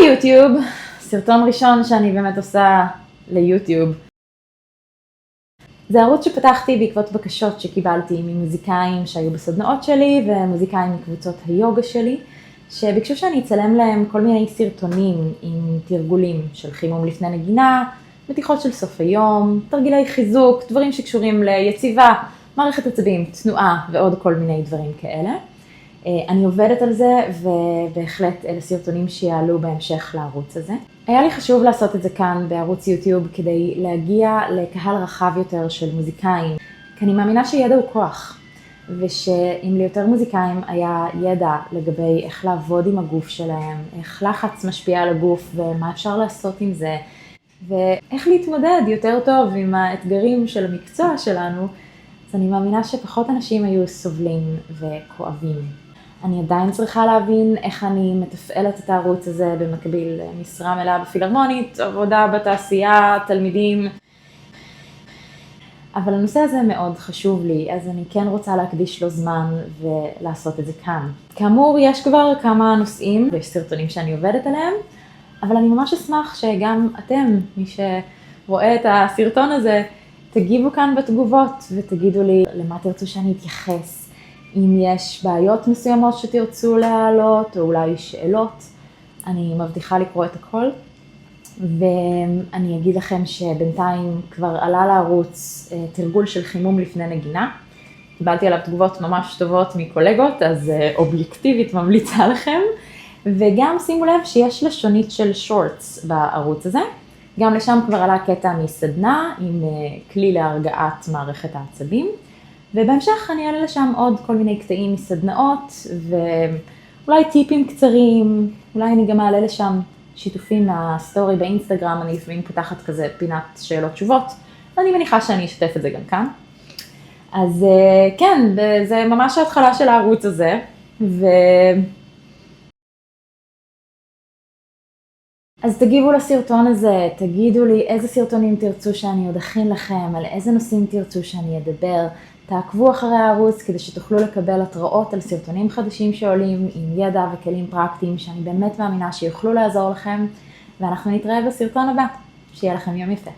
היי יוטיוב, סרטון ראשון שאני באמת עושה ליוטיוב. זה ערוץ שפתחתי בעקבות בקשות שקיבלתי ממוזיקאים שהיו בסדנאות שלי ומוזיקאים מקבוצות היוגה שלי, שביקשו שאני אצלם להם כל מיני סרטונים עם תרגולים של חימום לפני נגינה, מתיחות של סוף היום, תרגילי חיזוק, דברים שקשורים ליציבה, מערכת עצבים, תנועה ועוד כל מיני דברים כאלה. אני עובדת על זה ובהחלט אלה סרטונים שיעלו בהמשך לערוץ הזה. היה לי חשוב לעשות את זה כאן בערוץ יוטיוב כדי להגיע לקהל רחב יותר של מוזיקאים, כי אני מאמינה שידע הוא כוח, ושאם ליותר מוזיקאים היה ידע לגבי איך לעבוד עם הגוף שלהם, איך לחץ משפיע על הגוף ומה אפשר לעשות עם זה, ואיך להתמודד יותר טוב עם האתגרים של המקצוע שלנו, אז אני מאמינה שפחות אנשים היו סובלים וכואבים. אני עדיין צריכה להבין איך אני מתפעלת את הערוץ הזה במקביל משרה מלאה בפילהרמונית, עבודה בתעשייה, תלמידים. אבל הנושא הזה מאוד חשוב לי, אז אני כן רוצה להקדיש לו זמן ולעשות את זה כאן. כאמור, יש כבר כמה נושאים וסרטונים שאני עובדת עליהם, אבל אני ממש אשמח שגם אתם, מי שרואה את הסרטון הזה, תגיבו כאן בתגובות ותגידו לי למה תרצו שאני אתייחס. אם יש בעיות מסוימות שתרצו להעלות, או אולי שאלות, אני מבטיחה לקרוא את הכל. ואני אגיד לכם שבינתיים כבר עלה לערוץ תרגול של חימום לפני נגינה. קיבלתי עליו תגובות ממש טובות מקולגות, אז אובייקטיבית ממליצה לכם. וגם שימו לב שיש לשונית של שורטס בערוץ הזה. גם לשם כבר עלה קטע מסדנה עם כלי להרגעת מערכת העצבים. ובהמשך אני אעלה לשם עוד כל מיני קטעים מסדנאות, ואולי טיפים קצרים, אולי אני גם אעלה לשם שיתופים מהסטורי באינסטגרם, אני לפעמים פותחת כזה פינת שאלות תשובות, ואני מניחה שאני אשתף את זה גם כאן. אז כן, זה ממש ההתחלה של הערוץ הזה, אז תגיבו לסרטון הזה, תגידו לי איזה סרטונים תרצו שאני עוד אכין לכם, על איזה נושאים תרצו שאני אדבר, תעקבו אחרי הערוץ כדי שתוכלו לקבל התראות על סרטונים חדשים שעולים עם ידע וכלים פרקטיים שאני באמת מאמינה שיוכלו לעזור לכם, ואנחנו נתראה בסרטון הבא. שיהיה לכם יום יפה.